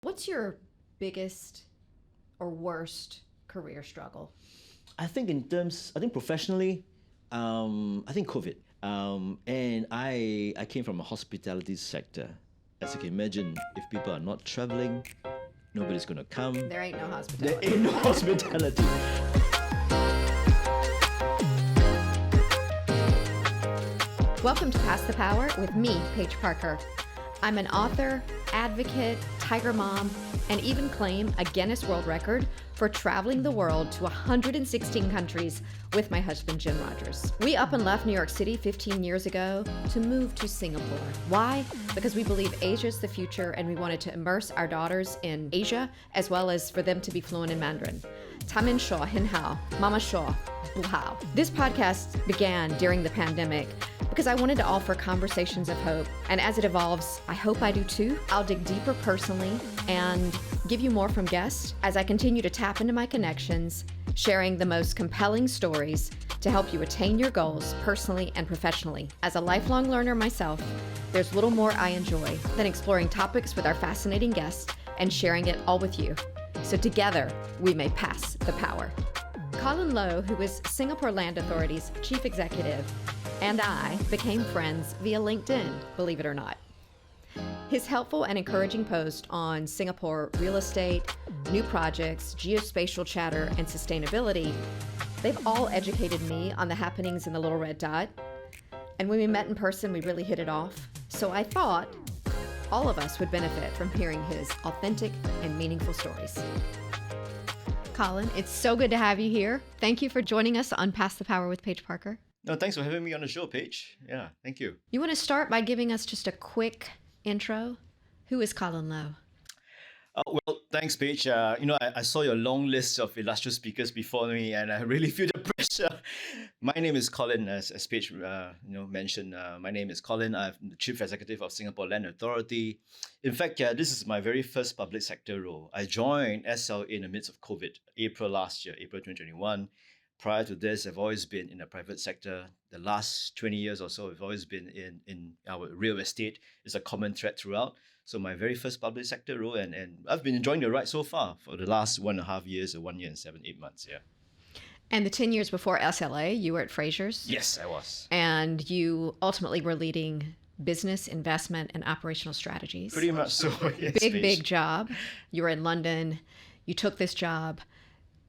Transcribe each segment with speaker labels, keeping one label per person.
Speaker 1: What's your biggest or worst career struggle?
Speaker 2: I think professionally, I think COVID. And I came from a hospitality sector. As you can imagine, if people are not traveling, nobody's gonna come.
Speaker 1: There ain't no
Speaker 2: There
Speaker 1: hospitality.
Speaker 2: ain't no hospitality.
Speaker 1: Welcome to Pass the Power with me, Paige Parker. I'm an author, advocate, tiger mom, and even claim a Guinness World Record for traveling the world to 116 countries with my husband, Jim Rogers. We up and left New York City 15 years ago to move to Singapore. Why? Because we believe Asia's the future and we wanted to immerse our daughters in Asia as well as for them to be fluent in Mandarin. Tamin Shaw, Hin Hao, Mama Shaw, Bu Hao. This podcast began during the pandemic because I wanted to offer conversations of hope. And as it evolves, I hope I do too. I'll dig deeper personally and give you more from guests as I continue to tap into my connections, sharing the most compelling stories to help you attain your goals personally and professionally. As a lifelong learner myself, there's little more I enjoy than exploring topics with our fascinating guests and sharing it all with you. So together, we may pass the power. Colin Lowe, who is Singapore Land Authority's chief executive, and I became friends via LinkedIn, believe it or not. His helpful and encouraging post on Singapore real estate, new projects, geospatial chatter, and sustainability, they've all educated me on the happenings in the Little Red Dot. And when we met in person, we really hit it off. So I thought all of us would benefit from hearing his authentic and meaningful stories. Colin, it's so good to have you here. Thank you for joining us on Pass the Power with Paige Parker.
Speaker 2: No, thanks for having me on the show, Paige. Yeah, thank you.
Speaker 1: You want to start by giving us just a quick intro? Who is Colin Lowe?
Speaker 2: Well, thanks, Paige. I saw your long list of illustrious speakers before me, and I really feel the pressure. My name is Colin, as Paige mentioned. My name is Colin. I'm the Chief Executive of Singapore Land Authority. In fact, this is my very first public sector role. I joined SL in the midst of COVID, April last year, April 2021. Prior to this, I've always been in the private sector. The last 20 years or so, I've always been in our real estate. It's a common thread throughout. So my very first public sector role, and I've been enjoying the ride so far for the last 1.5 years, or 1 year and 7-8 months, yeah.
Speaker 1: And the 10 years before SLA, you were at Frasers.
Speaker 2: Yes, I was.
Speaker 1: And you ultimately were leading business, investment, and operational strategies.
Speaker 2: Pretty much so, yes.
Speaker 1: Big job. You were in London. You took this job.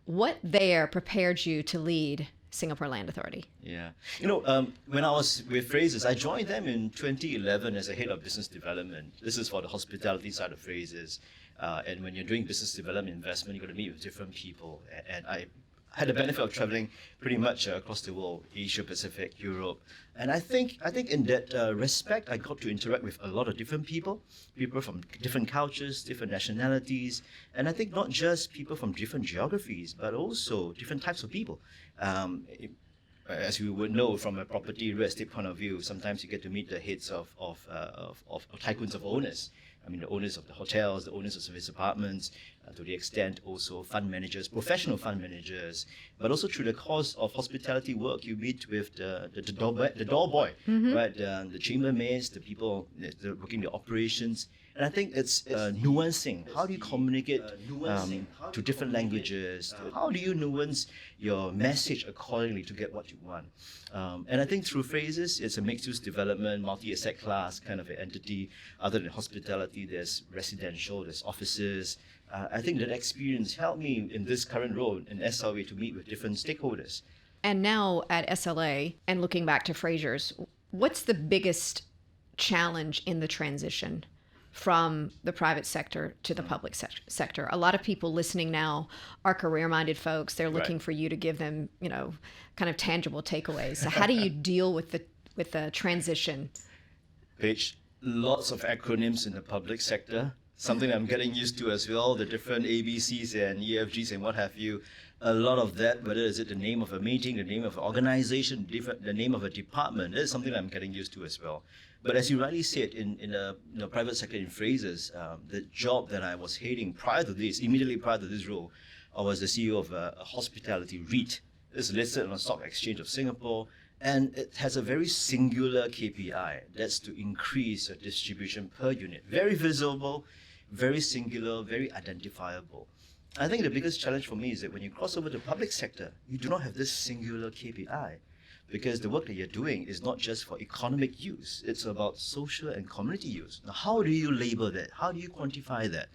Speaker 1: What there prepared you to lead Singapore Land Authority?
Speaker 2: Yeah. When I was with Frasers, I joined them in 2011 as a head of business development. This is for the hospitality side of Frasers. And when you're doing business development investment, you got to meet with different people. And I had the benefit of traveling pretty much across the world, Asia Pacific, Europe. And I think in that respect, I got to interact with a lot of different people from different cultures, different nationalities, and I think not just people from different geographies, but also different types of people. As you would know from a property real estate point of view, sometimes you get to meet the heads of tycoons, of owners. I mean, the owners of the hotels, the owners of service apartments, to the extent also fund managers, professional fund managers, but also through the course of hospitality work, you meet with the door boy, right? The chambermaids, the people working the operations. And I think it's nuancing. How do you communicate to different languages? How do you nuance your message accordingly to get what you want? And I think through Frasers, it's a mixed-use development, multi-asset class kind of an entity. Other than hospitality, there's residential, there's offices. I think that experience helped me in this current role in SLA to meet with different stakeholders.
Speaker 1: And now at SLA, and looking back to Frasers, what's the biggest challenge in the transition from the private sector to the public sector? A lot of people listening now are career-minded folks. They're looking for you to give them, kind of tangible takeaways. So how do you deal with the transition?
Speaker 2: Paige, lots of acronyms in the public sector. Something I'm getting used to as well, the different ABCs and EFGs and what have you. A lot of that, whether is it the name of a meeting, the name of an organization, the name of a department, that is something I'm getting used to as well. But as you rightly said, in the private sector in Frasers, the job that I was heading immediately prior to this role, I was the CEO of a hospitality REIT. It's listed on the Stock Exchange of Singapore, and it has a very singular KPI. That's to increase the distribution per unit. Very visible, very singular, very identifiable. I think the biggest challenge for me is that when you cross over to public sector, you do not have this singular KPI, because the work that you're doing is not just for economic use, it's about social and community use. Now, how do you label that? How do you quantify that?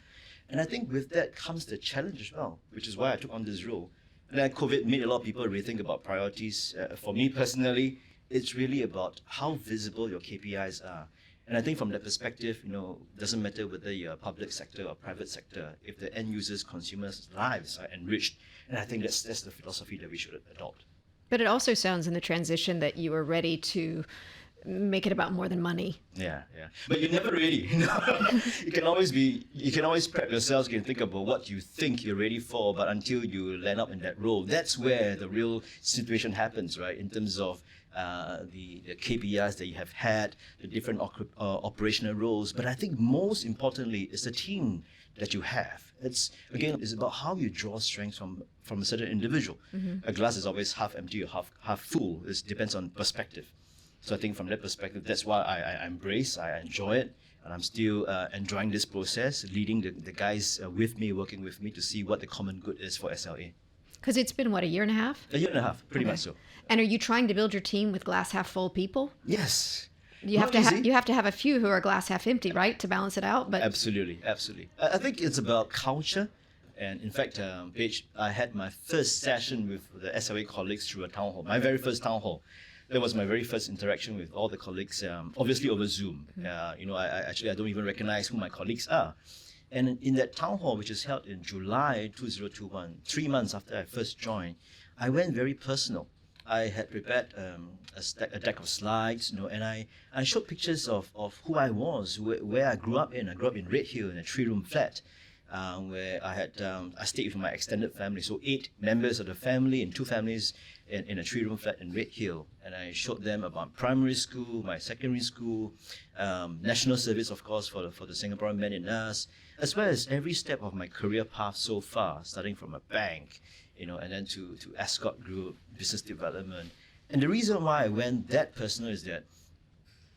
Speaker 2: And I think with that comes the challenge as well, which is why I took on this role. And then COVID made a lot of people rethink about priorities. For me personally, it's really about how visible your KPIs are. And I think from that perspective, doesn't matter whether you're public sector or private sector, if the end users, consumers' lives are enriched. And I think that's the philosophy that we should adopt.
Speaker 1: But it also sounds in the transition that you were ready to make it about more than money.
Speaker 2: Yeah. But you're never ready. You can always prep yourselves, you can think about what you think you're ready for, but until you land up in that role, that's where the real situation happens, right? In terms of the KPIs that you have had, the different operational roles. But I think most importantly is the team that you have. It's about how you draw strength from a certain individual. A glass is always half empty or half full. It depends on perspective. So I think from that perspective, that's why I embrace, I enjoy it, and I'm still enjoying this process, leading the guys with me, working with me to see what the common good is for SLA.
Speaker 1: Because it's been, a year and a half?
Speaker 2: A year and a half, pretty much so.
Speaker 1: And are you trying to build your team with glass half full people?
Speaker 2: Yes.
Speaker 1: You have to have a few who are glass half empty, right, to balance it out. But
Speaker 2: absolutely. I think it's about culture, and in fact, Paige, I had my first session with the SLA colleagues through a town hall. My very first town hall. That was my very first interaction with all the colleagues, obviously over Zoom. I don't even recognize who my colleagues are. And in that town hall, which is held in July 2021, 3 months after I first joined, I went very personal. I had prepared a deck of slides, and I showed pictures of who I was, where I grew up in. I grew up in Redhill in a 3-room flat, where I stayed with my extended family. So 8 members of the family and 2 families in a 3-room flat in Redhill. And I showed them about primary school, my secondary school, national service, of course, for the Singaporean men in us, as well as every step of my career path so far, starting from a bank, and then to Ascot Group, business development. And the reason why I went that personal is that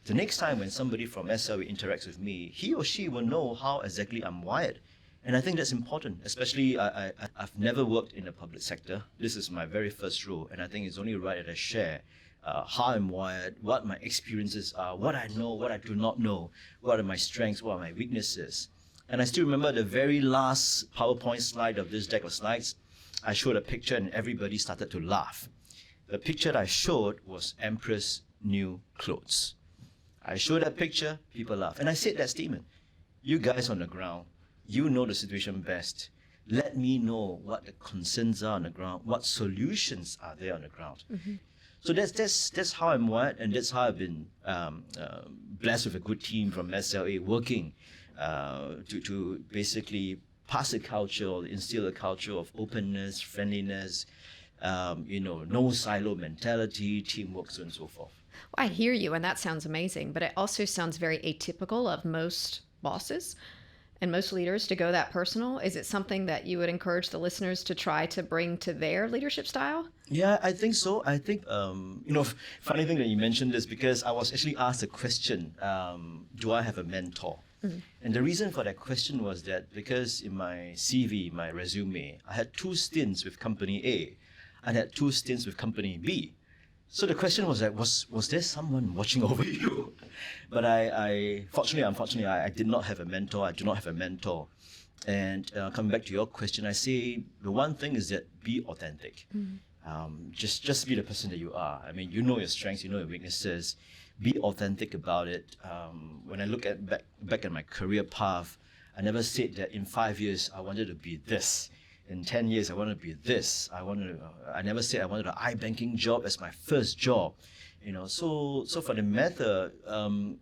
Speaker 2: the next time when somebody from SLA interacts with me, he or she will know how exactly I'm wired. And I think that's important, especially I've never worked in the public sector. This is my very first role, and I think it's only right that I share how I'm wired, what my experiences are, what I know, what I do not know, what are my strengths, what are my weaknesses. And I still remember the very last PowerPoint slide of this deck of slides. I showed a picture and everybody started to laugh. The picture that I showed was Empress New Clothes. I showed that picture, people laughed. And I said that statement. You guys on the ground, you know the situation best. Let me know what the concerns are on the ground, what solutions are there on the ground. Mm-hmm. So that's how I'm wired, and that's how I've been blessed with a good team from SLA working to basically pass a culture or instill a culture of openness, friendliness, no silo mentality, teamwork, so on and so forth.
Speaker 1: Well, I hear you, and that sounds amazing, but it also sounds very atypical of most bosses and most leaders to go that personal. Is it something that you would encourage the listeners to try to bring to their leadership style?
Speaker 2: Yeah, I think so. I think, funny thing that you mentioned this, because I was actually asked a question, do I have a mentor? Mm-hmm. And the reason for that question was that because in my CV, my resume, I had 2 stints with company A. I had 2 stints with company B. So the question was that, was there someone watching over you? But unfortunately, I did not have a mentor. I do not have a mentor. And coming back to your question, I say the one thing is that be authentic. Mm-hmm. Just be the person that you are. I mean, you know your strengths, you know your weaknesses. Be authentic about it. When I look back at my career path, I never said that in 5 years I wanted to be this. In 10 years, I want to be this. I never said I wanted an iBanking job as my first job. So for the method,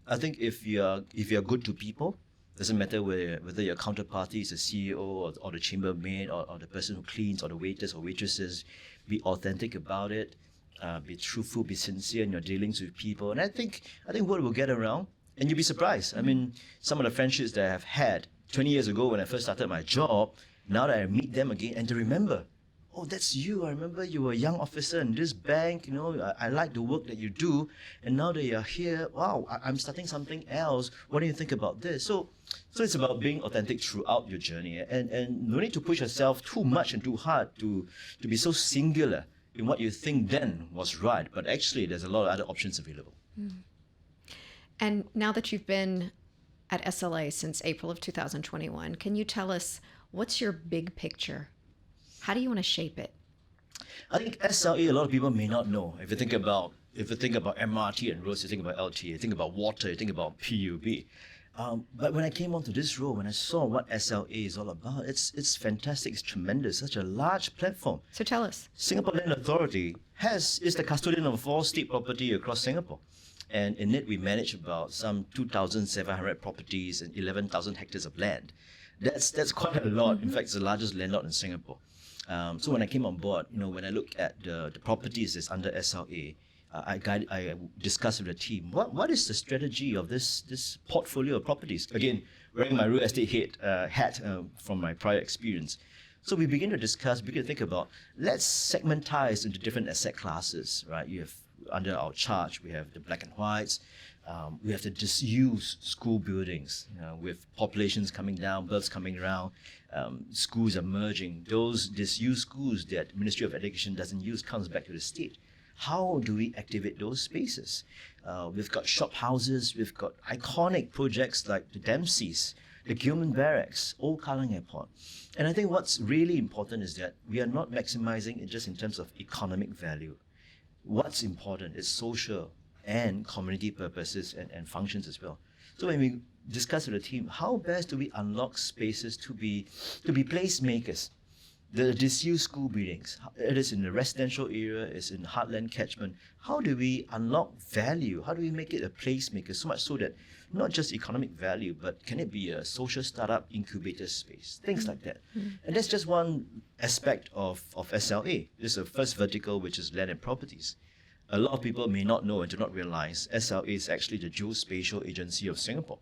Speaker 2: I think if you're good to people, doesn't matter whether your counterparty is a CEO or the chambermaid or the person who cleans or the waiters or waitresses, be authentic about it. Be truthful, be sincere in your dealings with people, and I think word will get around, and you'll be surprised. I mean, some of the friendships that I have had 20 years ago when I first started my job, now that I meet them again and to remember, oh, that's you. I remember you were a young officer in this bank. I like the work that you do. And now that you're here, wow, I'm starting something else. What do you think about this? So it's about being authentic throughout your journey, and no need to push yourself too much and too hard to be so singular in what you think then was right. But actually, there's a lot of other options available.
Speaker 1: And now that you've been at SLA since April of 2021, can you tell us what's your big picture? How do you want to shape it?
Speaker 2: I think SLA, a lot of people may not know. If you think about MRT and roads, you think about LTA, you think about water, you think about PUB. But when I came onto this role, when I saw what SLA is all about, it's fantastic, it's tremendous, such a large platform.
Speaker 1: So tell us.
Speaker 2: Singapore Land Authority is the custodian of all state property across Singapore. And in it, we manage about some 2,700 properties and 11,000 hectares of land. That's quite a lot. In fact, it's the largest landlord in Singapore. So when I came on board, when I look at the properties that's under SLA, I discussed with the team, what is the strategy of this portfolio of properties? Again, wearing my real estate hat from my prior experience. So we begin to discuss, we begin to think about, let's segmentize into different asset classes, right? You have, under our charge, we have the black and whites, we have the disused school buildings, with populations coming down, births coming around, schools are merging. Those disused schools that Ministry of Education doesn't use comes back to the state. How do we activate those spaces? We've got shop houses, we've got iconic projects like the Dempsey's, the Gilman Barracks, Old Kallang Airport. And I think what's really important is that we are not maximizing it just in terms of economic value. What's important is social and community purposes and functions as well. So when we discuss with the team, how best do we unlock spaces to be placemakers? The disused school buildings, it is in the residential area, it's in heartland catchment. How do we unlock value? How do we make it a placemaker? So much so that not just economic value, but can it be a social startup incubator space? Things like that. And that's just one aspect of SLA. This is the first vertical, which is land and properties. A lot of people may not know and do not realize SLA is actually the Geospatial Agency of Singapore.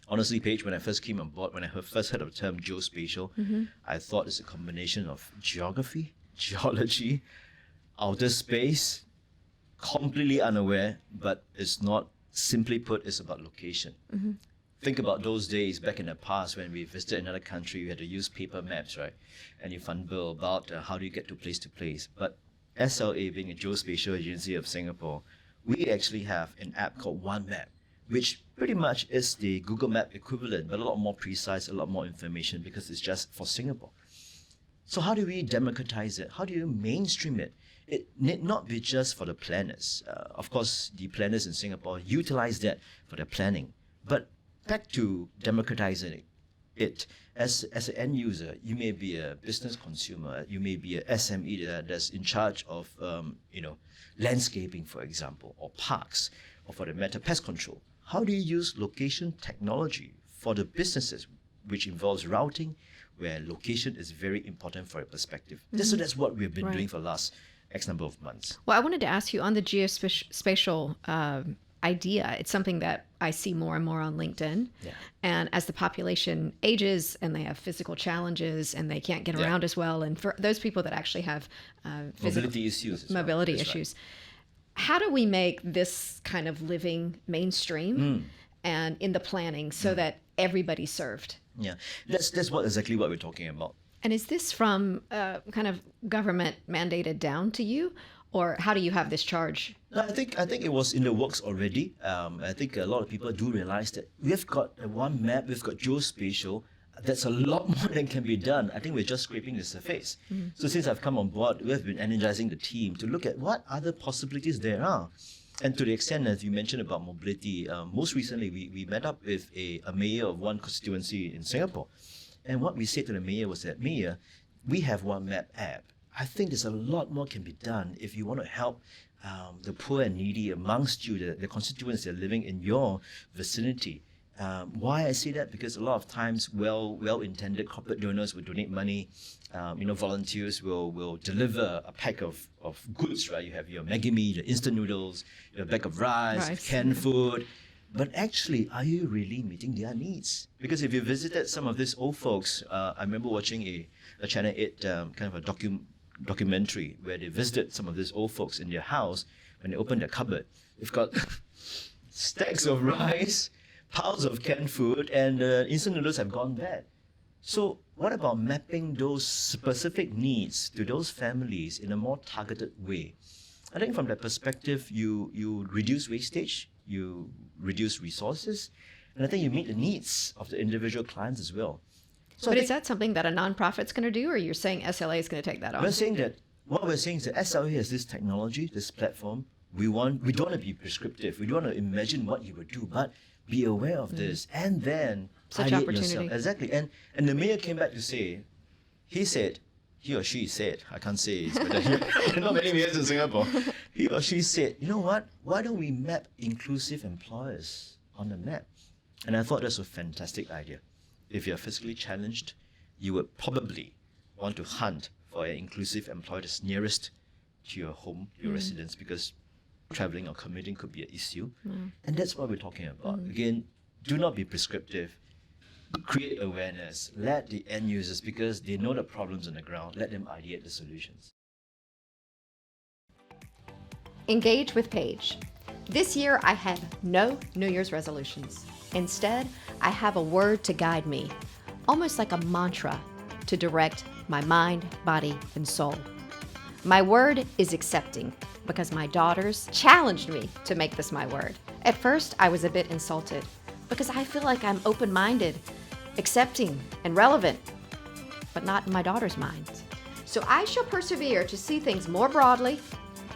Speaker 2: Honestly, Paige, when I first came on board, when I first heard of the term geospatial, I thought it's a combination of geography, geology, outer space, completely unaware, but it's not. Simply put, it's about location. Think about those days back in the past when we visited another country, we had to use paper maps, right? And you fumble about how do you get to place. But SLA, being a Geospatial Agency of Singapore, we actually have an app called One Map, which pretty much is the Google Map equivalent, but a lot more precise, a lot more information because it's just for Singapore. So how do we democratize it? How do you mainstream it? It need not be just for the planners. Of course, the planners in Singapore utilize that for their planning. But back to democratizing it, as an end user, you may be a business consumer, you may be a SME that's in charge of landscaping, for example, or parks, or for the matter, pest control. How do you use location technology for the businesses, which involves routing, where location is very important for a perspective? So that's what we've been doing for the last X number of months.
Speaker 1: Well, I wanted to ask you on the geospatial idea. It's something that I see more and more on LinkedIn.
Speaker 2: Yeah.
Speaker 1: And as the population ages and they have physical challenges and they can't get around as well, and for those people that actually have
Speaker 2: mobility issues,
Speaker 1: mobility issues, how do we make this kind of living mainstream and in the planning so that everybody's served?
Speaker 2: Yeah, that's exactly what we're talking about.
Speaker 1: And is this from kind of government mandated down to you, or how do you have this charge?
Speaker 2: No, I think it was in the works already. I think a lot of people do realize that we've got One Map, we've got Geospatial. That's a lot more than can be done. I think we're just scraping the surface. So since I've come on board, we have been energizing the team to look at what other possibilities there are. And to the extent that you mentioned about mobility, most recently we met up with a mayor of one constituency in Singapore. And what we said to the mayor was that, Mayor, we have One Map app. I think there's a lot more can be done if you want to help the poor and needy amongst you, the constituents that are living in your vicinity. Why I say that? Because a lot of times well-intended corporate donors will donate money. Volunteers will deliver a pack of goods, right? You have your Maggi mee, the instant noodles, your bag of rice. Canned food. But actually, are you really meeting their needs? Because if you visited some of these old folks, I remember watching a Channel 8 kind of a documentary where they visited some of these old folks in their house. When they opened their cupboard, they've got stacks of rice, piles of canned food, and instant noodles have gone bad. So what about mapping those specific needs to those families in a more targeted way? I think from that perspective, you reduce wastage, you reduce resources, and I think you meet the needs of the individual clients as well. So
Speaker 1: But is that something that a nonprofit's going to do, or you're saying SLA is going to take that on?
Speaker 2: we're saying that what we're saying is that SLA has this technology, this platform. We don't want to be prescriptive. We don't want to imagine what you would do, but be aware of this, and then
Speaker 1: Such
Speaker 2: ideate
Speaker 1: opportunity.
Speaker 2: yourself. Exactly. And the mayor came back to say, he or she said, I can't say it, but there are not many mayors in Singapore. He or she said, you know what? Why don't we map inclusive employers on the map? And I thought that's a fantastic idea. If you're physically challenged, you would probably want to hunt for an inclusive employer that's nearest to your home, your residence, because traveling or commuting could be an issue. And that's what we're talking about. Again, do not be prescriptive. Create awareness. Let the end users, because they know the problems on the ground, let them ideate the solutions.
Speaker 1: Engage with Paige. This year, I have no New Year's resolutions. Instead, I have a word to guide me, almost like a mantra to direct my mind, body, and soul. My word is accepting, because my daughters challenged me to make this my word. At first, I was a bit insulted, because I feel like I'm open-minded, accepting, and relevant, but not in my daughters' minds. So I shall persevere to see things more broadly,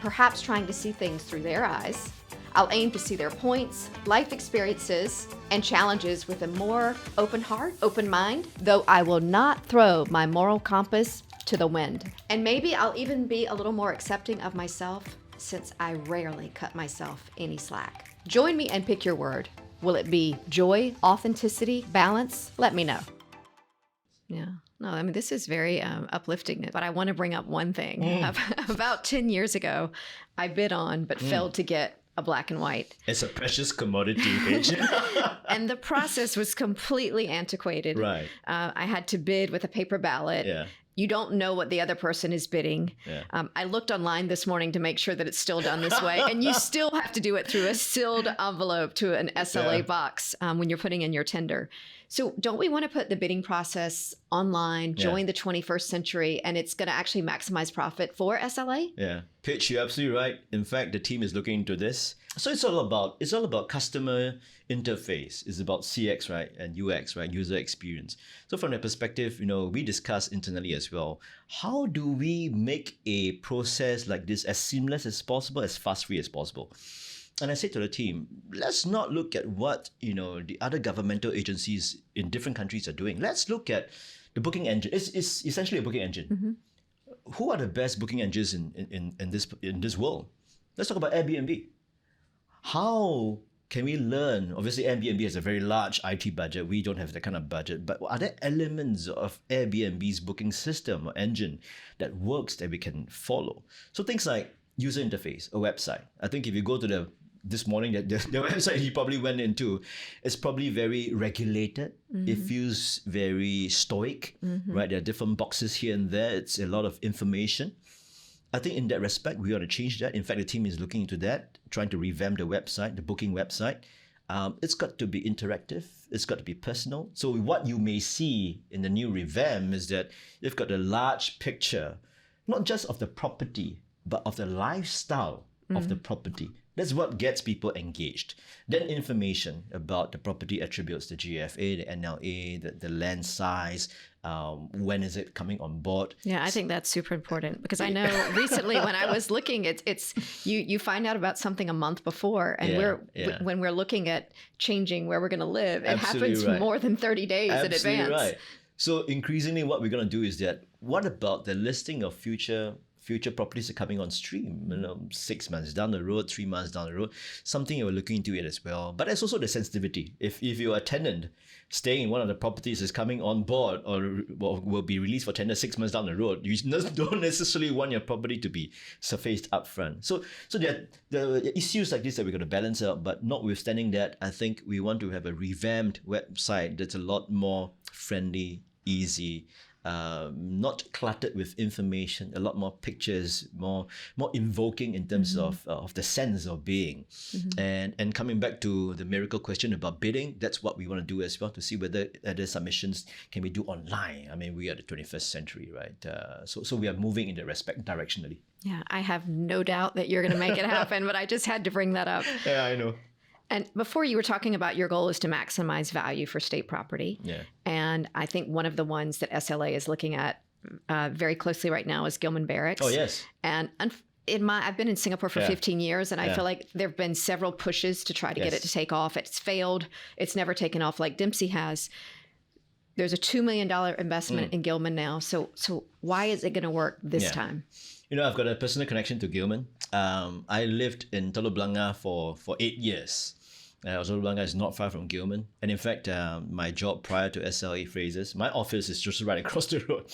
Speaker 1: perhaps trying to see things through their eyes. I'll aim to see their points, life experiences, and challenges with a more open heart, open mind, though I will not throw my moral compass to the wind. And maybe I'll even be a little more accepting of myself, since I rarely cut myself any slack. Join me and pick your word. Will it be joy, authenticity, balance? Let me know. Yeah. No, I mean, this is very uplifting, but I want to bring up one thing. About 10 years ago, I bid on but failed to get a black and white.
Speaker 2: It's a precious commodity, Paige.
Speaker 1: And the process was completely antiquated.
Speaker 2: Right.
Speaker 1: I had to bid with a paper ballot.
Speaker 2: Yeah.
Speaker 1: You don't know what the other person is bidding.
Speaker 2: Yeah.
Speaker 1: I looked online this morning to make sure that it's still done this way. And you still have to do it through a sealed envelope to an SLA box when you're putting in your tender. So don't we want to put the bidding process online, join the 21st century, and it's going to actually maximize profit for SLA?
Speaker 2: Yeah. Paige, you're absolutely right. In fact, the team is looking into this. So it's all about customer interface. It's about CX, right? And UX, right? User experience. So from that perspective, we discuss internally as well. How do we make a process like this as seamless as possible, as fast-free as possible? And I said to the team, let's not look at what the other governmental agencies in different countries are doing. Let's look at the booking engine. It's essentially a booking engine. Mm-hmm. Who are the best booking engines in this world? Let's talk about Airbnb. How can we learn? Obviously, Airbnb has a very large IT budget. We don't have that kind of budget. But are there elements of Airbnb's booking system or engine that works that we can follow? So things like user interface, a website. I think if you go to this morning, the website you probably went into, it's probably very regulated. Mm-hmm. It feels very stoic, right? There are different boxes here and there. It's a lot of information. I think in that respect, we ought to change that. In fact, the team is looking into that, trying to revamp the website, the booking website. It's got to be interactive. It's got to be personal. So what you may see in the new revamp is that you've got a large picture, not just of the property, but of the lifestyle of the property. That's what gets people engaged. Then information about the property attributes, the GFA, the NLA, the land size, when is it coming on board?
Speaker 1: Yeah, I think that's super important, because I know recently when I was looking, it's you find out about something a month before, and when we're looking at changing where we're going to live, it happens more than 30 days in advance.
Speaker 2: Right. So increasingly what we're going to do is that, what about the listing of future properties are coming on stream, 6 months down the road, 3 months down the road, something you're looking into it as well. But there's also the sensitivity. If you're a tenant staying in one of the properties is coming on board or will be released for tender 6 months down the road, you don't necessarily want your property to be surfaced up front. So there are issues like this that we're going to balance out, but notwithstanding that, I think we want to have a revamped website that's a lot more friendly, easy, not cluttered with information, a lot more pictures, more invoking in terms of the sense of being. And coming back to the miracle question about bidding, that's what we want to do as well, to see whether other submissions can we do online. I mean, we are the 21st century, right? So we are moving in that respect directionally.
Speaker 1: Yeah, I have no doubt that you're going to make it happen, but I just had to bring that up.
Speaker 2: Yeah, I know.
Speaker 1: And before, you were talking about your goal is to maximize value for state property.
Speaker 2: Yeah.
Speaker 1: And I think one of the ones that SLA is looking at very closely right now is Gilman Barracks.
Speaker 2: Oh, yes.
Speaker 1: And I've been in Singapore for 15 years, and I feel like there have been several pushes to try to get it to take off. It's failed. It's never taken off like Dempsey has. There's a $2 million investment in Gilman now. So why is it going to work this time?
Speaker 2: You know, I've got a personal connection to Gilman. I lived in Teluk Blangah for 8 years. Teluk Blangah is not far from Gilman. And in fact, my job prior to SLA Frasers, my office is just right across the road.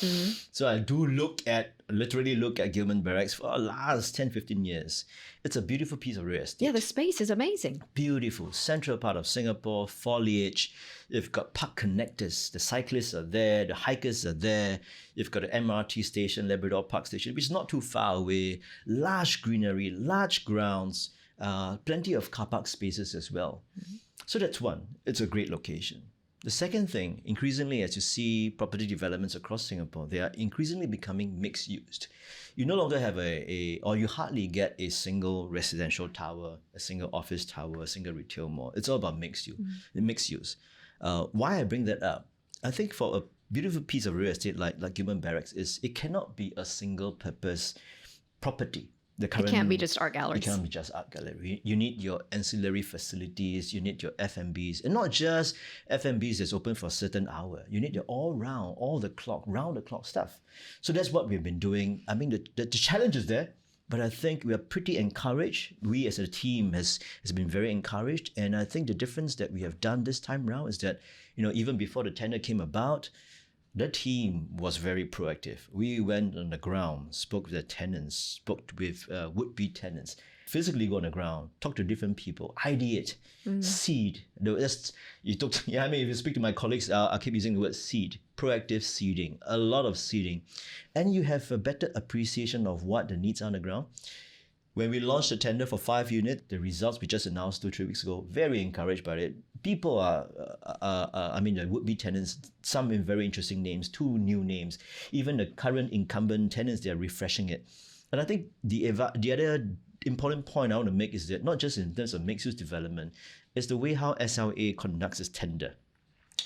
Speaker 2: So I do literally look at Gilman Barracks for the last 10, 15 years. It's a beautiful piece of real estate.
Speaker 1: Yeah, the space is amazing.
Speaker 2: Beautiful. Central part of Singapore, foliage. You've got park connectors. The cyclists are there. The hikers are there. You've got the MRT station, Labrador Park Station, which is not too far away. Large greenery, large grounds, plenty of car park spaces as well. So that's one. It's a great location. The second thing, increasingly as you see property developments across Singapore, they are increasingly becoming mixed used. You no longer have or you hardly get a single residential tower, a single office tower, a single retail mall. It's all about mixed use. Why I bring that up? I think for a beautiful piece of real estate like Gilman Barracks is it cannot be a single purpose property.
Speaker 1: It can't be just art galleries.
Speaker 2: It can't be just art gallery. You need your ancillary facilities. You need your F&Bs. And not just F&Bs that's open for a certain hour. You need the round the clock stuff. So that's what we've been doing. I mean, the challenge is there, but I think we are pretty encouraged. We as a team has been very encouraged. And I think the difference that we have done this time around is that, even before the tender came about, the team was very proactive. We went on the ground, spoke with the tenants, spoke with would-be tenants, physically go on the ground, talk to different people, ideate, seed. If you speak to my colleagues, I keep using the word seed, proactive seeding, a lot of seeding. And you have a better appreciation of what the needs are on the ground. When we launched the tender for 5 units, the results we just announced 2-3 weeks ago, very encouraged by it. People the would-be tenants, some in very interesting names, 2 new names. Even the current incumbent tenants, they're refreshing it. And I think the other important point I want to make is that not just in terms of mixed-use development, it's the way how SLA conducts its tender.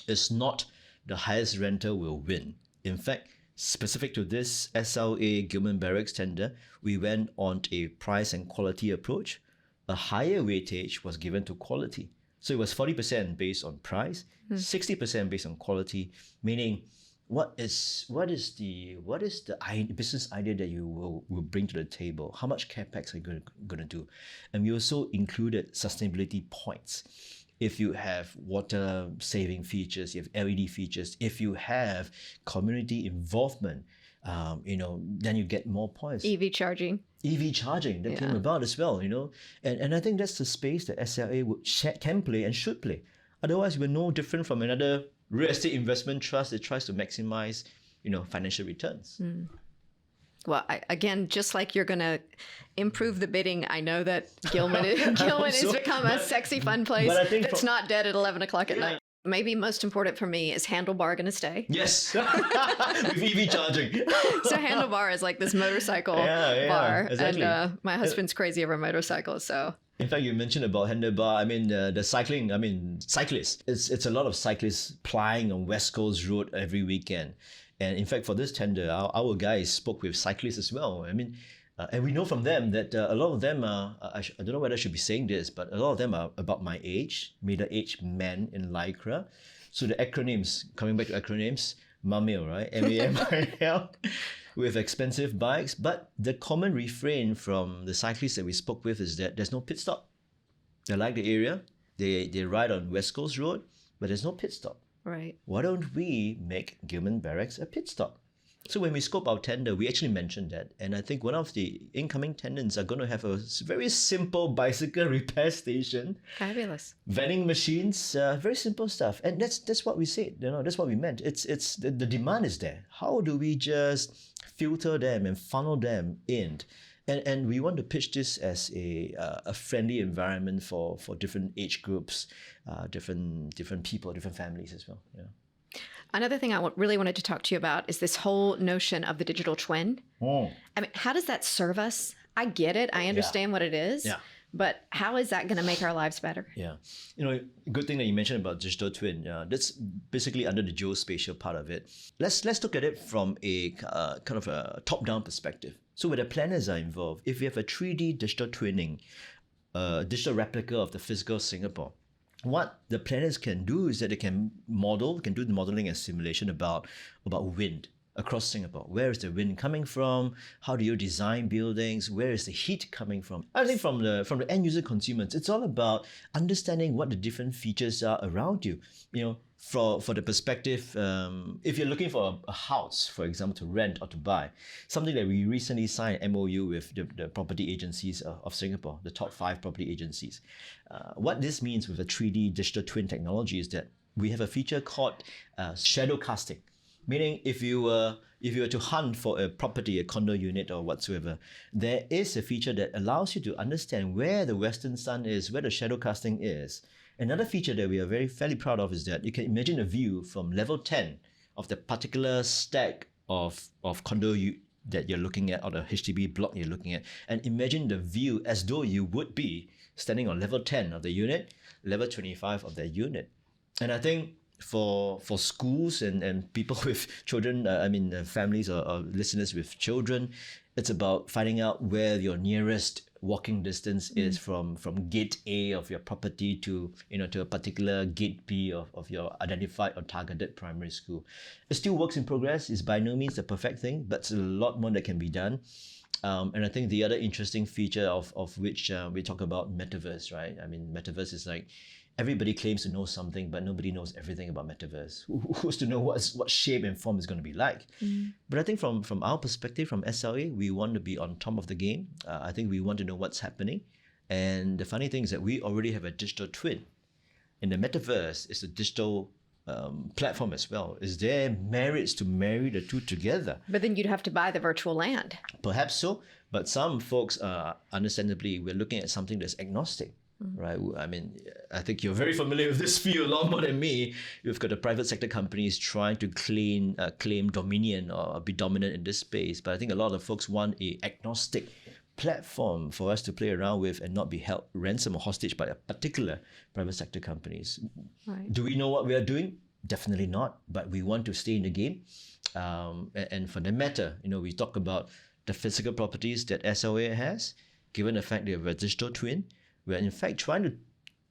Speaker 2: It's not the highest renter will win. In fact, specific to this SLA Gilman Barracks tender, we went on a price and quality approach. A higher weightage was given to quality. So it was 40% based on price, 60% based on quality, meaning what is the business idea that you will bring to the table? How much capex are you going to do? And we also included sustainability points. If you have water saving features, you have LED features, if you have community involvement, then you get more points.
Speaker 1: EV charging
Speaker 2: that came about as well, and I think that's the space that SLA can play and should play. Otherwise, we're no different from another real estate investment trust that tries to maximize, financial returns.
Speaker 1: Well, again, just like you're going to improve the bidding, I know that Gilman has become a sexy, fun place that's not dead at 11 o'clock at night. Maybe most important for me is Handlebar going to stay?
Speaker 2: Yes, with EV charging.
Speaker 1: So Handlebar is like this motorcycle bar,
Speaker 2: exactly.
Speaker 1: And my husband's crazy over motorcycles, so...
Speaker 2: In fact, you mentioned about Handlebar. I mean, the cycling. I mean, cyclists. It's a lot of cyclists plying on West Coast Road every weekend. And in fact, for this tender, our guys spoke with cyclists as well. I mean, and we know from them that a lot of them are, I don't know whether I should be saying this, but a lot of them are about my age, middle-aged men in Lycra. So the acronyms, coming back to acronyms, MAMIL, right? MAMIL, with expensive bikes. But the common refrain from the cyclists that we spoke with is that there's no pit stop. They like the area. They ride on West Coast Road, but there's no pit stop.
Speaker 1: Right.
Speaker 2: Why don't we make Gilman Barracks a pit stop? So when we scope our tender, we actually mentioned that. And I think one of the incoming tenants are going to have a very simple bicycle repair station,
Speaker 1: Fabulous.
Speaker 2: vending machines, very simple stuff. And that's what we said, that's what we meant. It's the demand is there. How do we just filter them and funnel them in? And we want to pitch this as a friendly environment for different age groups, different people, different families as well. Yeah.
Speaker 1: Another thing I really wanted to talk to you about is this whole notion of the digital twin.
Speaker 2: Oh.
Speaker 1: I mean, how does that serve us? I get it. I understand what it is.
Speaker 2: Yeah.
Speaker 1: But how is that going to make our lives better?
Speaker 2: Yeah. Good thing that you mentioned about digital twin. That's basically under the geospatial part of it. Let's look at it from a kind of a top-down perspective. So where the planners are involved, if you have a 3D digital twinning, digital replica of the physical Singapore, what the planners can do is that they can do the modeling and simulation about wind across Singapore. Where is the wind coming from? How do you design buildings? Where is the heat coming from? I think from the end user consumers, it's all about understanding what the different features are around you. For the perspective, if you're looking for a house, for example, to rent or to buy, something that we recently signed an MOU with the property agencies of Singapore, the top 5 property agencies. What this means with the 3D digital twin technology is that we have a feature called shadow casting. Meaning, if you were to hunt for a property, a condo unit or whatsoever, there is a feature that allows you to understand where the western sun is, where the shadow casting is. Another feature that we are fairly proud of is that you can imagine a view from level 10 of the particular stack of condo that you're looking at, or the HDB block you're looking at, and imagine the view as though you would be standing on level 10 of the unit, level 25 of the unit. And I think for schools and people with children, families or listeners with children, it's about finding out where your nearest walking distance is from gate A of your property to a particular gate B of your identified or targeted primary school. It still works in progress. It's by no means the perfect thing, but it's a lot more that can be done. And I think the other interesting feature of which we talk about metaverse, right? I mean, metaverse is like, everybody claims to know something, but nobody knows everything about metaverse. Who's to know what shape and form is going to be like? But I think from our perspective, from SLA, we want to be on top of the game. I think we want to know what's happening. And the funny thing is that we already have a digital twin. In the metaverse, it's a digital platform as well. Is there merits to marry the two together?
Speaker 1: But then you'd have to buy the virtual land.
Speaker 2: Perhaps so. But some folks, understandably, we're looking at something that's agnostic. Right. I mean, I think you're very familiar with this field a lot more than me. You've got the private sector companies trying to claim dominion or be dominant in this space. But I think a lot of folks want a agnostic platform for us to play around with and not be held ransom or hostage by a particular private sector companies.
Speaker 1: Right.
Speaker 2: Do we know what we are doing? Definitely not. But we want to stay in the game. And for the matter, we talk about the physical properties that SLA has, given the fact that we have a digital twin. We're in fact trying to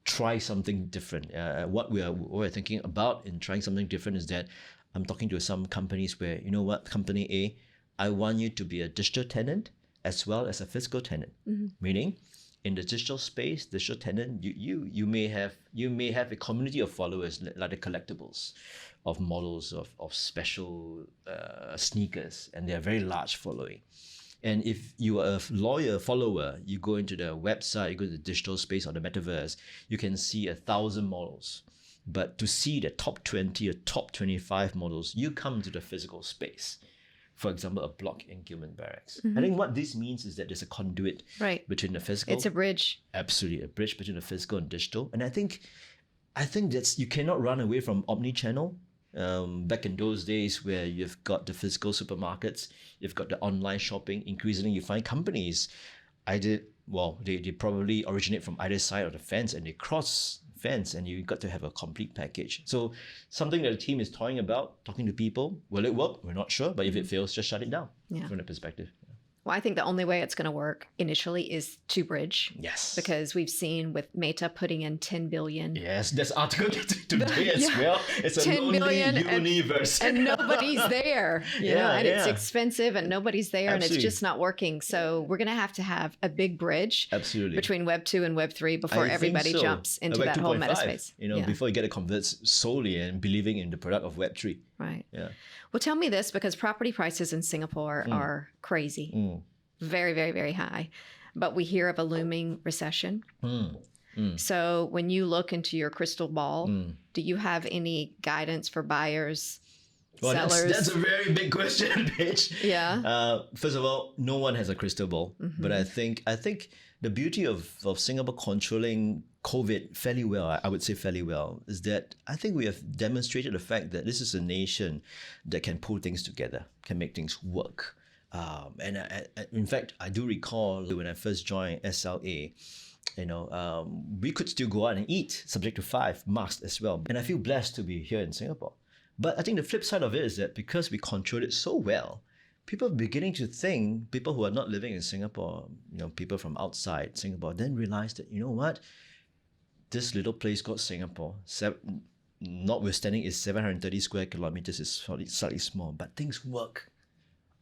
Speaker 2: try something different. What we're thinking about in trying something different is that I'm talking to some companies where, company A, I want you to be a digital tenant as well as a physical tenant. Meaning, in the digital space, digital tenant, you may have a community of followers like the collectibles of models of special sneakers, and they're very large following. And if you are a loyal follower, you go into the website, you go to the digital space or the metaverse, you can see 1,000 models. But to see the top 20 or top 25 models, you come to the physical space. For example, a block in Gillman Barracks. I think what this means is that there's a conduit between the physical.
Speaker 1: It's a bridge.
Speaker 2: Absolutely, a bridge between the physical and digital. And I think that's, you cannot run away from omni-channel. Back in those days where you've got the physical supermarkets, you've got the online shopping, increasingly you find companies, they probably originate from either side of the fence and they cross fence and you got to have a complete package. So something that the team is talking to people, will it work? We're not sure, but if it fails, just shut it down from the perspective.
Speaker 1: Well, I think the only way it's going to work initially is to bridge.
Speaker 2: Yes.
Speaker 1: Because we've seen with Meta putting in 10 billion.
Speaker 2: Yes, that's article today as well. It's a
Speaker 1: 10
Speaker 2: lonely
Speaker 1: billion
Speaker 2: universe.
Speaker 1: And nobody's there. It's expensive and nobody's there.
Speaker 2: Absolutely.
Speaker 1: And it's just not working. So we're going to have a big bridge between Web 2 and Web 3 before everybody jumps into
Speaker 2: Web
Speaker 1: that whole
Speaker 2: 2.5,
Speaker 1: meta space.
Speaker 2: before you get it converts solely and believing in the product of Web 3.
Speaker 1: Right.
Speaker 2: Yeah.
Speaker 1: Well, tell me this, because property prices in Singapore are crazy, very, very, very high. But we hear of a looming recession. So when you look into your crystal ball, do you have any guidance for buyers,
Speaker 2: Well,
Speaker 1: sellers?
Speaker 2: that's a very big question, Paige.
Speaker 1: Yeah.
Speaker 2: First of all, no one has a crystal ball, but I think the beauty of Singapore controlling COVID fairly well, I would say fairly well, is that I think we have demonstrated the fact that this is a nation that can pull things together, can make things work. And in fact, I do recall when I first joined SLA, we could still go out and eat, subject to 5 masks as well. And I feel blessed to be here in Singapore. But I think the flip side of it is that because we control it so well, people are beginning to think, people who are not living in Singapore, people from outside Singapore, then realize that, you know what, this little place called Singapore, notwithstanding it's 730 square kilometers, is slightly small, but things work.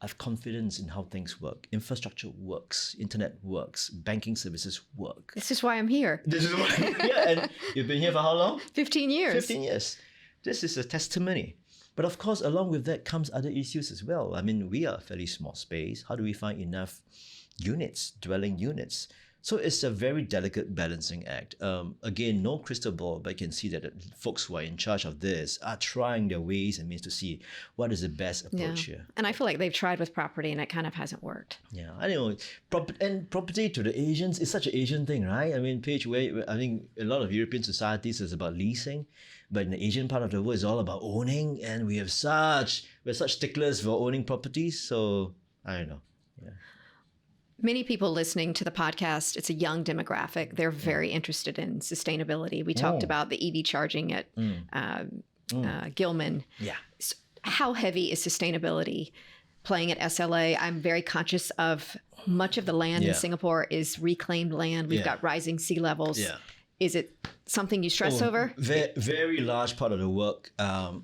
Speaker 2: I have confidence in how things work. Infrastructure works, internet works, banking services work.
Speaker 1: This is why I'm here.
Speaker 2: This is why, yeah, and you've been here for how long?
Speaker 1: 15 years.
Speaker 2: 15 years. This is a testimony. But of course, along with that comes other issues as well. I mean, we are a fairly small space. How do we find enough units, dwelling units? So it's a very delicate balancing act. Again, no crystal ball, but you can see that the folks who are in charge of this are trying their ways and means to see what is the best approach here.
Speaker 1: And I feel like they've tried with property and it kind of hasn't worked.
Speaker 2: Yeah, I don't know. And property to the Asians is such an Asian thing, right? I mean, Paige, I think a lot of European societies is about leasing, but in the Asian part of the world, it's all about owning, and we're such sticklers for owning properties. So I don't know. Yeah.
Speaker 1: Many people listening to the podcast, it's a young demographic. They're very interested in sustainability. We talked about the EV charging at Gilman.
Speaker 2: Yeah.
Speaker 1: So how heavy is sustainability playing at SLA? I'm very conscious of much of the land in Singapore is reclaimed land. We've got rising sea levels.
Speaker 2: Yeah.
Speaker 1: Is it something you stress over?
Speaker 2: Very large part of the work.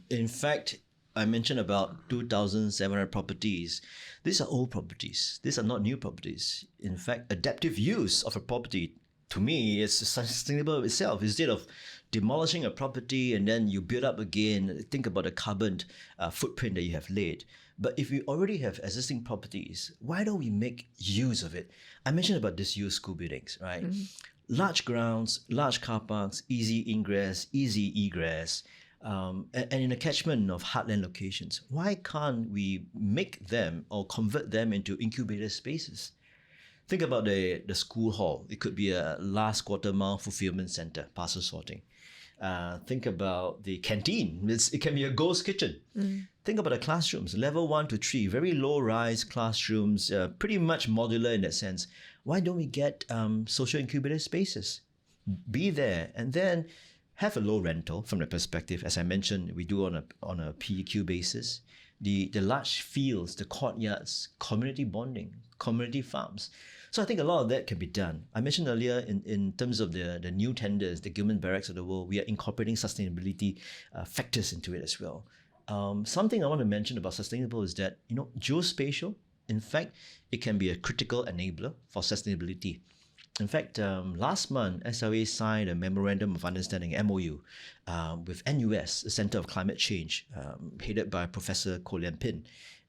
Speaker 2: In fact, I mentioned about 2,700 properties. These are old properties. These are not new properties. In fact, adaptive use of a property, to me, is sustainable itself. Instead of demolishing a property and then you build up again, think about the carbon footprint that you have laid. But if we already have existing properties, why don't we make use of it? I mentioned about disused school buildings, right? Large grounds, large car parks, easy ingress, easy egress, and in a catchment of heartland locations. Why can't we make them or convert them into incubator spaces? Think about the school hall. It could be a last quarter mile fulfillment center, parcel sorting. Think about the canteen. It can be a ghost kitchen. Think about the classrooms, level 1 to 3, very low-rise classrooms, pretty much modular in that sense. Why don't we get social incubator spaces? Be there, and then have a low rental from the perspective, as I mentioned, we do on a PEQ basis. The large fields, the courtyards, community bonding, community farms. So I think a lot of that can be done. I mentioned earlier in terms of the new tenders, the Gilman Barracks of the world, we are incorporating sustainability factors into it as well. Something I want to mention about sustainable is that, geospatial, in fact, it can be a critical enabler for sustainability. In fact, last month, SLA signed a Memorandum of Understanding, MOU, with NUS, the Center of Climate Change, headed by Professor Koh Lian Pin.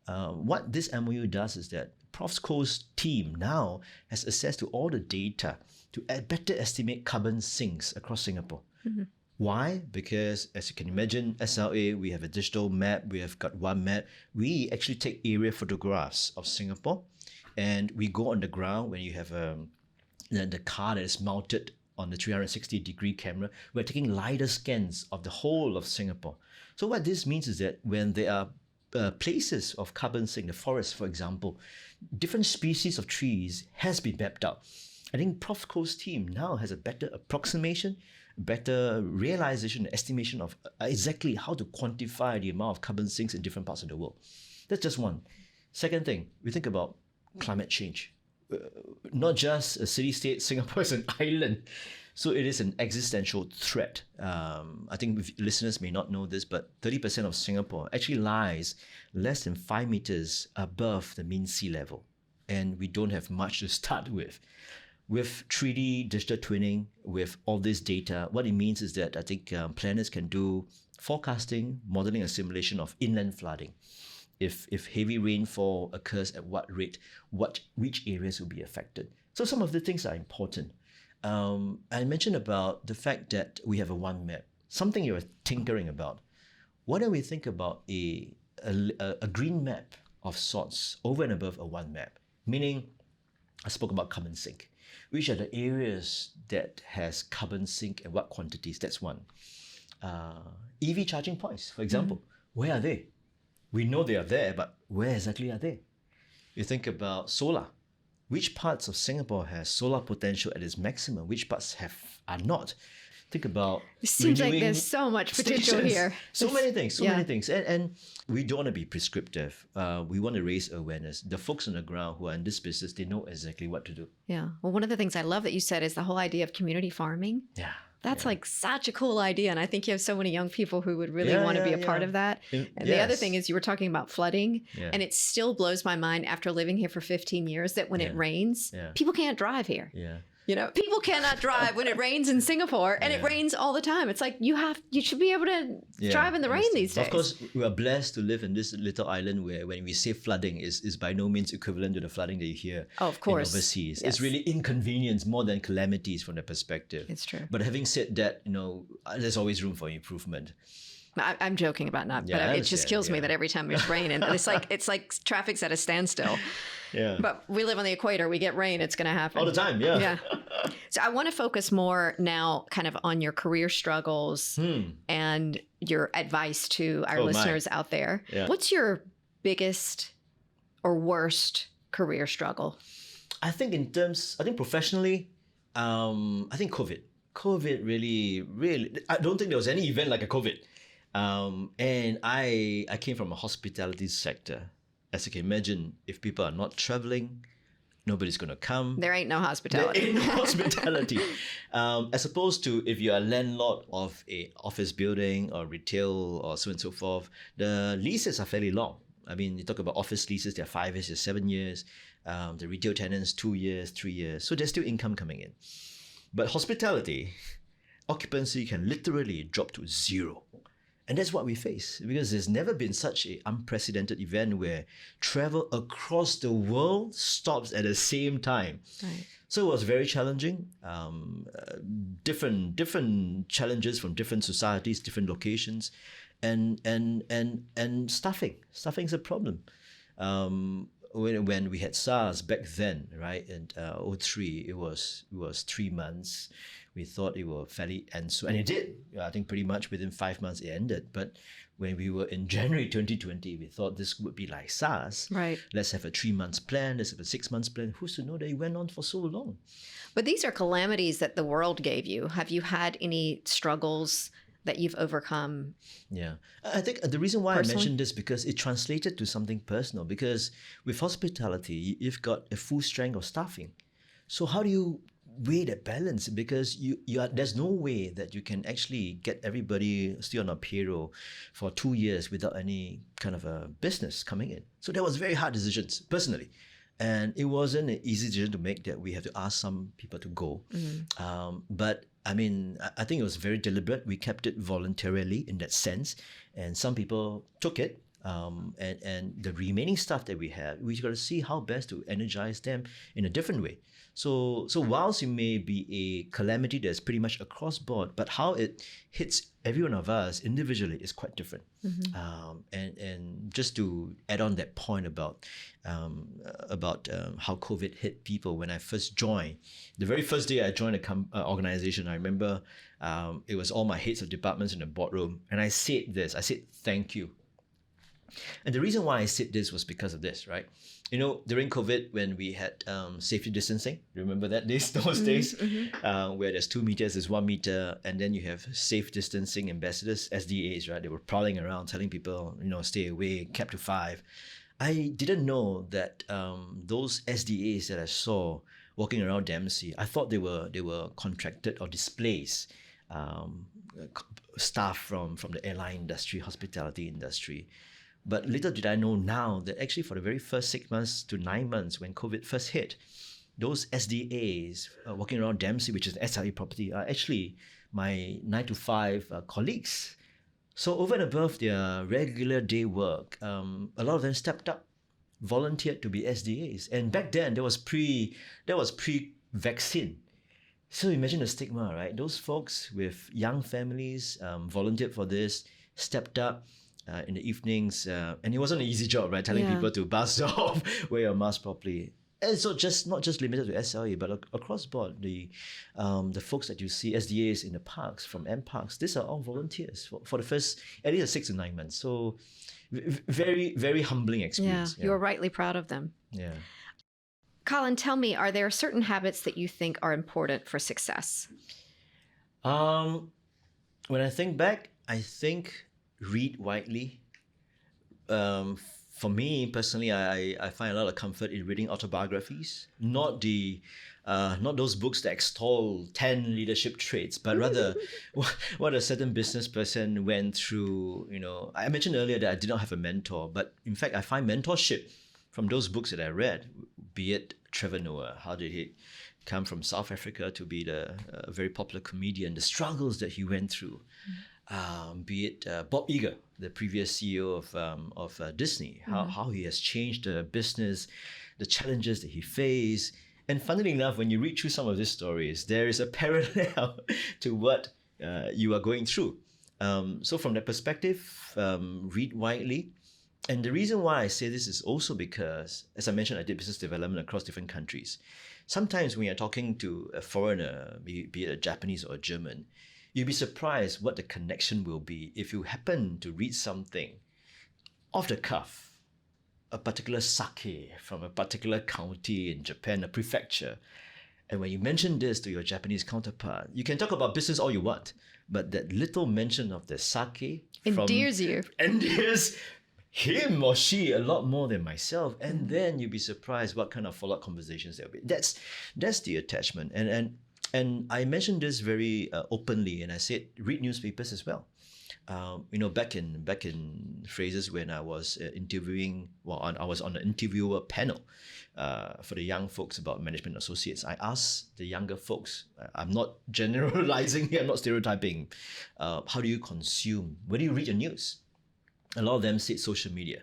Speaker 2: What this MOU does is that ProfSco's team now has access to all the data to better estimate carbon sinks across Singapore. Why? Because, as you can imagine, SLA, we have a digital map, we have got one map. We actually take area photographs of Singapore, and we go on the ground when you have the car that is mounted on the 360-degree camera. We're taking LiDAR scans of the whole of Singapore. So what this means is that when there are places of carbon sink, the forest, for example, different species of trees has been mapped out. I think ProfSco's team now has a better approximation, better realization, estimation of exactly how to quantify the amount of carbon sinks in different parts of the world. That's just one. Second thing, we think about climate change. Not just a city-state, Singapore is an island. So it is an existential threat. I think listeners may not know this, but 30% of Singapore actually lies less than 5 meters above the mean sea level. And we don't have much to start with. With 3D digital twinning, with all this data, what it means is that I think planners can do forecasting, modeling, and simulation of inland flooding. If heavy rainfall occurs at what rate, which areas will be affected. So some of the things are important. I mentioned about the fact that we have a one map, something you're tinkering about. Why don't we think about a green map of sorts over and above a one map? Meaning, I spoke about carbon sink. Which are the areas that has carbon sink and what quantities? That's one. EV charging points, for example. Where are they? We know they are there, but where exactly are they? You think about solar. Which parts of Singapore has solar potential at its maximum? Which parts are not? Think about
Speaker 1: it seems like there's so much potential
Speaker 2: stations.
Speaker 1: here.
Speaker 2: Many things. And we don't want to be prescriptive. We want to raise awareness. The folks on the ground who are in this business, they know exactly what to do.
Speaker 1: Yeah. Well, one of the things I love that you said is the whole idea of community farming.
Speaker 2: Yeah.
Speaker 1: That's like such a cool idea. And I think you have so many young people who would really want to be a part of that. And the other thing is you were talking about flooding. Yeah. And it still blows my mind after living here for 15 years that when it rains, people can't drive here.
Speaker 2: Yeah.
Speaker 1: You know, people cannot drive when it rains in Singapore, and it rains all the time. It's like you should be able to drive in the rain these days.
Speaker 2: Of course, we are blessed to live in this little island where when we say flooding is by no means equivalent to the flooding that you hear overseas. Yes. It's really inconvenience more than calamities from the perspective.
Speaker 1: It's true.
Speaker 2: But having said that, there's always room for improvement.
Speaker 1: I'm joking about not, but it just kills me that every time there's rain, and it's like traffic's at a standstill.
Speaker 2: Yeah.
Speaker 1: But we live on the equator. We get rain. It's going to happen
Speaker 2: all the time. Yeah.
Speaker 1: Yeah. So I want to focus more now kind of on your career struggles and your advice to our listeners out there. Yeah. What's your biggest or worst career struggle?
Speaker 2: I think professionally, I think COVID. COVID really, I don't think there was any event like a COVID. And I came from a hospitality sector. As you can imagine, if people are not traveling, nobody's going to come.
Speaker 1: There ain't no hospitality.
Speaker 2: There ain't no hospitality. As opposed to if you're a landlord of a office building or retail or so and so forth, the leases are fairly long. I mean, you talk about office leases, they're 5 years, 7 years. The retail tenants, 2 years, 3 years. So there's still income coming in. But hospitality, occupancy can literally drop to zero. And that's what we face, because there's never been such an unprecedented event where travel across the world stops at the same time.
Speaker 1: Right.
Speaker 2: So it was very challenging. Different challenges from different societies, different locations, and staffing. Staffing's a problem. When we had SARS back then, right, in 2003, it was 3 months. We thought it would fairly end soon, and it did. I think pretty much within 5 months it ended. But when we were in January 2020, we thought this would be like SARS.
Speaker 1: Right.
Speaker 2: Let's have a 3 months plan. Let's have a 6 months plan. Who's to know that it went on for so long?
Speaker 1: But these are calamities that the world gave you. Have you had any struggles that you've overcome?
Speaker 2: Yeah. I think the reason why personally? I mentioned this because it translated to something personal, because with hospitality, you've got a full strength of staffing. So how do you weigh that balance? Because there's no way that you can actually get everybody still on a payroll for 2 years without any kind of a business coming in. So that was very hard decisions personally. And it wasn't an easy decision to make that we have to ask some people to go. But I mean, I think it was very deliberate. We kept it voluntarily in that sense. And some people took it. And the remaining stuff that we have, we got to see how best to energize them in a different way. So whilst it may be a calamity that's pretty much across board, but how it hits every one of us individually is quite different. And just to add on that point about how COVID hit people, when I first joined, the very first day I joined an organization, I remember it was all my heads of departments in the boardroom, and I said thank you. And the reason why I said this was because of this, right? During COVID, when we had safety distancing, remember those days, where there's 2 meters, there's 1 meter, and then you have safe distancing ambassadors, SDAs, right? They were prowling around telling people, stay away, kept to 5. I didn't know that those SDAs that I saw walking around Dempsey, I thought they were contracted or displaced staff from the airline industry, hospitality industry. But little did I know now that actually for the very first 6 months to 9 months when COVID first hit, those SDAs walking around Dempsey, which is an SLA property, are actually my 9 to 5 colleagues So over and above their regular day work, a lot of them stepped up, volunteered to be SDAs. And back then, that was pre-vaccine. So imagine the stigma, right? Those folks with young families volunteered for this, stepped up in the evenings, and it wasn't an easy job, right? Telling people to buzz off, wear your mask properly. And so not just limited to SLA, but across board, the folks that you see, SDAs in the parks, from M Parks, these are all volunteers for the first, at least 6 to 9 months. So very, very humbling experience.
Speaker 1: Yeah, you're rightly proud of them.
Speaker 2: Yeah.
Speaker 1: Colin, tell me, are there certain habits that you think are important for success?
Speaker 2: When I think back, I think read widely. For me personally, I find a lot of comfort in reading autobiographies, not those books that extol 10 leadership traits, but rather what a certain business person went through. I mentioned earlier that I did not have a mentor, but in fact, I find mentorship from those books that I read, be it Trevor Noah, how did he come from South Africa to be the very popular comedian, the struggles that he went through. Be it Bob Iger, the previous CEO of Disney, how he has changed the business, the challenges that he faced. And funnily enough, when you read through some of these stories, there is a parallel to what you are going through. So from that perspective, read widely. And the reason why I say this is also because, as I mentioned, I did business development across different countries. Sometimes when you're talking to a foreigner, be it a Japanese or a German, you'll be surprised what the connection will be if you happen to read something off the cuff, a particular sake from a particular county in Japan, a prefecture. And when you mention this to your Japanese counterpart, you can talk about business all you want, but that little mention of the sake
Speaker 1: endears
Speaker 2: him or she a lot more than myself. And then you'll be surprised what kind of follow-up conversations there'll be. That's the attachment. And I mentioned this very openly, and I said read newspapers as well. Back in phrases when I was interviewing, I was on the interviewer panel for the young folks about management associates. I asked the younger folks, I'm not generalizing here, I'm not stereotyping, how do you consume? Where do you read your news? A lot of them said social media.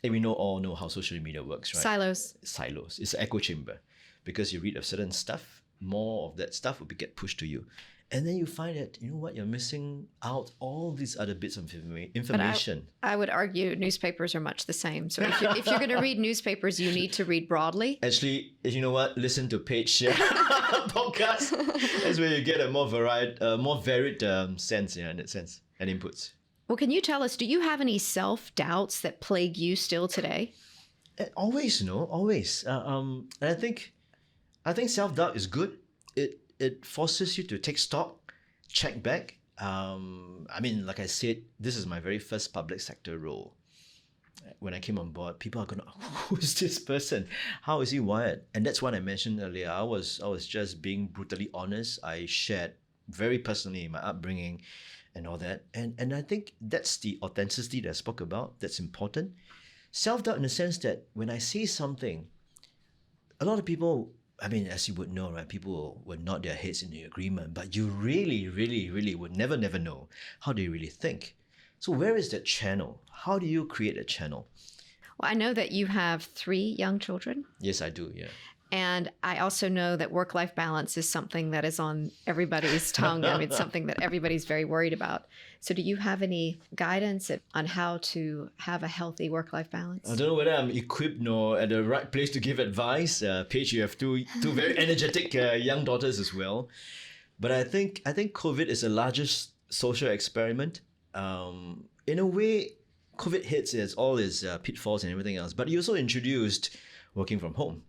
Speaker 2: And we all know how social media works, right? Silos. It's an echo chamber. Because you read a certain stuff, more of that stuff will get pushed to you. And then you find that, you're missing out all these other bits of information.
Speaker 1: But I would argue newspapers are much the same. So if you're going to read newspapers, you need to read broadly.
Speaker 2: Actually, you know what? Listen to Paige podcast. That's where you get a more varied sense, in that sense, and inputs.
Speaker 1: Well, can you tell us, do you have any self-doubts that plague you still today?
Speaker 2: Always, always. And I think self-doubt is good. It forces you to take stock, check back. Like I said, this is my very first public sector role. When I came on board, people are going, who is this person? How is he wired? And that's what I mentioned earlier. I was just being brutally honest. I shared very personally my upbringing and all that. And I think that's the authenticity that I spoke about. That's important. Self-doubt in the sense that when I say something, a lot of people, as you would know, right, people would nod their heads in the agreement, but you really, really, really would never know how they really think. So where is that channel? How do you create a channel?
Speaker 1: Well, I know that you have 3 young children.
Speaker 2: Yes, I do, yeah.
Speaker 1: And I also know that work-life balance is something that is on everybody's tongue. It's something that everybody's very worried about. So do you have any guidance on how to have a healthy work-life balance?
Speaker 2: I don't know whether I'm equipped nor at the right place to give advice. Paige, you have two very energetic young daughters as well. But I think COVID is the largest social experiment. In a way, COVID hits as all its pitfalls and everything else. But you also introduced working from home.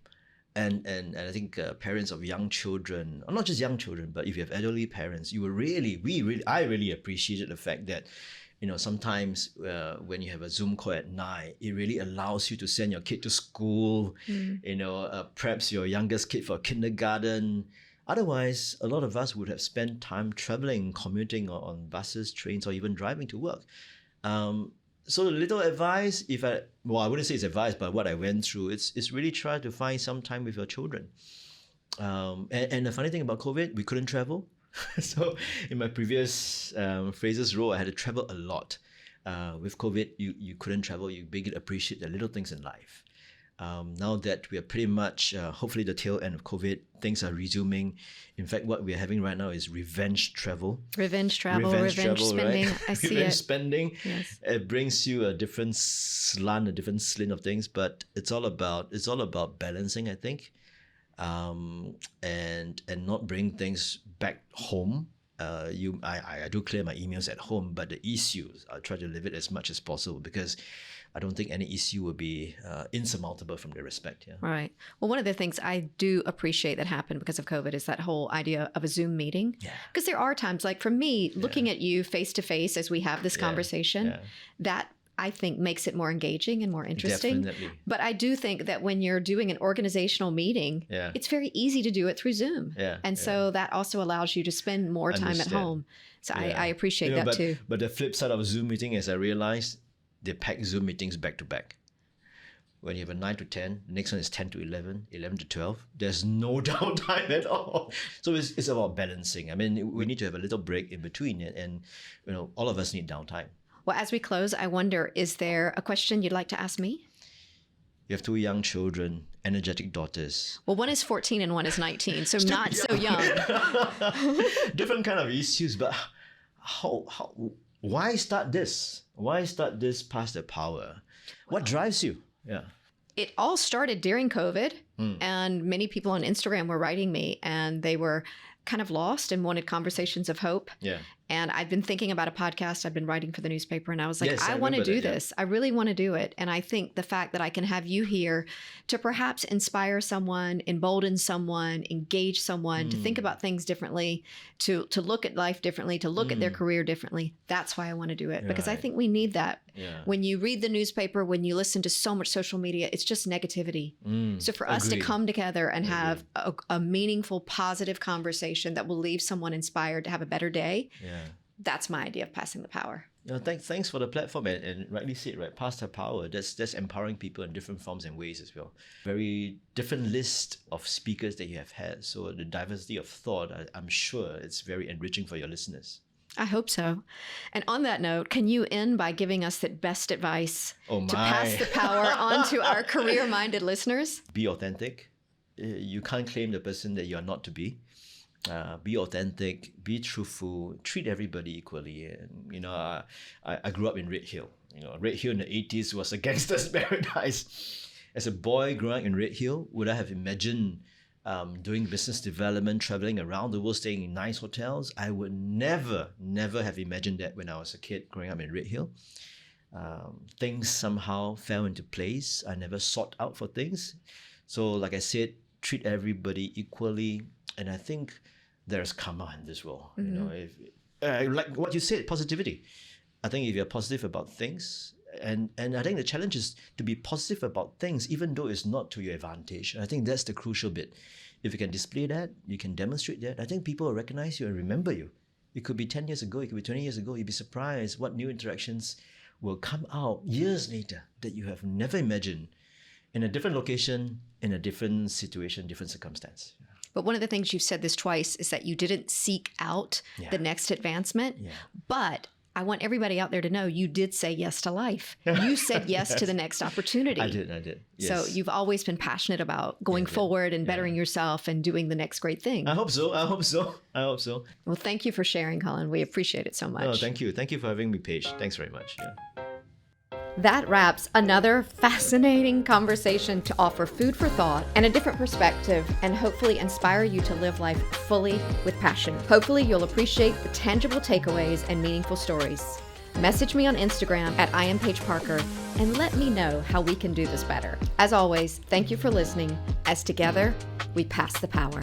Speaker 2: And I think parents of young children, or not just young children, but if you have elderly parents, I really appreciated the fact that, sometimes when you have a Zoom call at night, it really allows you to send your kid to school, perhaps your youngest kid for kindergarten. Otherwise, a lot of us would have spent time traveling, commuting on buses, trains, or even driving to work. So the little advice, I wouldn't say it's advice, but what I went through, it's really try to find some time with your children. And the funny thing about COVID, we couldn't travel. So in my previous Frasers role, I had to travel a lot. With COVID, you couldn't travel. You begin to appreciate the little things in life. Now that we are pretty much, hopefully the tail end of COVID, things are resuming. In fact, what we're having right now is revenge travel.
Speaker 1: Revenge spending.
Speaker 2: Right?
Speaker 1: I see
Speaker 2: revenge
Speaker 1: it.
Speaker 2: spending.
Speaker 1: Yes.
Speaker 2: It brings you a different slant, a different slant of things, but it's all about balancing, I think, and not bring things back home. I do clear my emails at home, but the issues, I try to live it as much as possible because I don't think any issue will be insurmountable from their respect. Yeah.
Speaker 1: Right. Well, one of the things I do appreciate that happened because of COVID is that whole idea of a Zoom meeting.
Speaker 2: Yeah.
Speaker 1: Because there are times, like for me, looking at you face to face as we have this conversation, that I think makes it more engaging and more interesting.
Speaker 2: Definitely.
Speaker 1: But I do think that when you're doing an organizational meeting, it's very easy to do it through Zoom. And so that also allows you to spend more time at home. So I appreciate that too.
Speaker 2: But the flip side of a Zoom meeting is I realized they pack Zoom meetings back to back. When you have a 9 to 10, the next one is 10 to 11, 11 to 12. There's no downtime at all. So it's about balancing. I mean, we need to have a little break in between, and all of us need downtime.
Speaker 1: Well, as we close, I wonder, is there a question you'd like to ask me?
Speaker 2: You have 2 young children, energetic daughters.
Speaker 1: Well, one is 14 and one is 19, so not so young.
Speaker 2: Different kind of issues, but why start this? Why start this Past the Power? What drives you? Yeah.
Speaker 1: It all started during COVID, and many people on Instagram were writing me, and they were kind of lost and wanted conversations of hope.
Speaker 2: Yeah.
Speaker 1: And I've been thinking about a podcast. I've been writing for the newspaper, and I was like,
Speaker 2: Yes,
Speaker 1: I
Speaker 2: I
Speaker 1: want to
Speaker 2: remember
Speaker 1: do
Speaker 2: that,
Speaker 1: this. I really want to do it. And I think the fact that I can have you here to perhaps inspire someone, embolden someone, engage someone to think about things differently, to look at life differently, to look at their career differently. That's why I want to do it, because I think we need that.
Speaker 2: Yeah.
Speaker 1: When you read the newspaper, when you listen to so much social media, it's just negativity. So for us to
Speaker 2: Agreed.
Speaker 1: come together and have a meaningful, positive conversation that will leave someone inspired to have a better day, that's my idea of passing the power.
Speaker 2: Thanks for the platform, and rightly said, right? Past the Power, that's empowering people in different forms and ways as well. Very different list of speakers that you have had. So the diversity of thought, I'm sure it's very enriching for your listeners.
Speaker 1: I hope so. And on that note, can you end by giving us that best advice to pass the power on to our career-minded listeners?
Speaker 2: Be authentic. You can't claim the person that you're not to be. Be authentic, be truthful, treat everybody equally. And I grew up in Red Hill. Red Hill in the 80s was a gangster's paradise. As a boy growing up in Red Hill, would I have imagined doing business development, traveling around the world, staying in nice hotels? I would never have imagined that when I was a kid growing up in Red Hill. Things somehow fell into place. I never sought out for things. So like I said, treat everybody equally. And I think there's karma in this world. If like what you said, positivity. I think if you're positive about things, and I think the challenge is to be positive about things, even though it's not to your advantage. I think that's the crucial bit. If you can display that, you can demonstrate that, I think people will recognize you and remember you. It could be 10 years ago, it could be 20 years ago. You'd be surprised what new interactions will come out years later that you have never imagined, in a different location, in a different situation, different circumstance.
Speaker 1: But one of the things you've said this twice is that you didn't seek out the next advancement, but I want everybody out there to know you did say yes to life. You said yes to the next opportunity.
Speaker 2: I did. Yes.
Speaker 1: So you've always been passionate about going forward and bettering yourself and doing the next great thing.
Speaker 2: I hope so.
Speaker 1: Well, thank you for sharing, Colin. We appreciate it so much.
Speaker 2: Oh, thank you. Thank you for having me, Paige. Thanks very much. Yeah.
Speaker 1: That wraps another fascinating conversation to offer food for thought and a different perspective, and hopefully inspire you to live life fully with passion. Hopefully you'll appreciate the tangible takeaways and meaningful stories. Message me on Instagram at I am Paige Parker and let me know how we can do this better. As always, thank you for listening, as together we pass the power.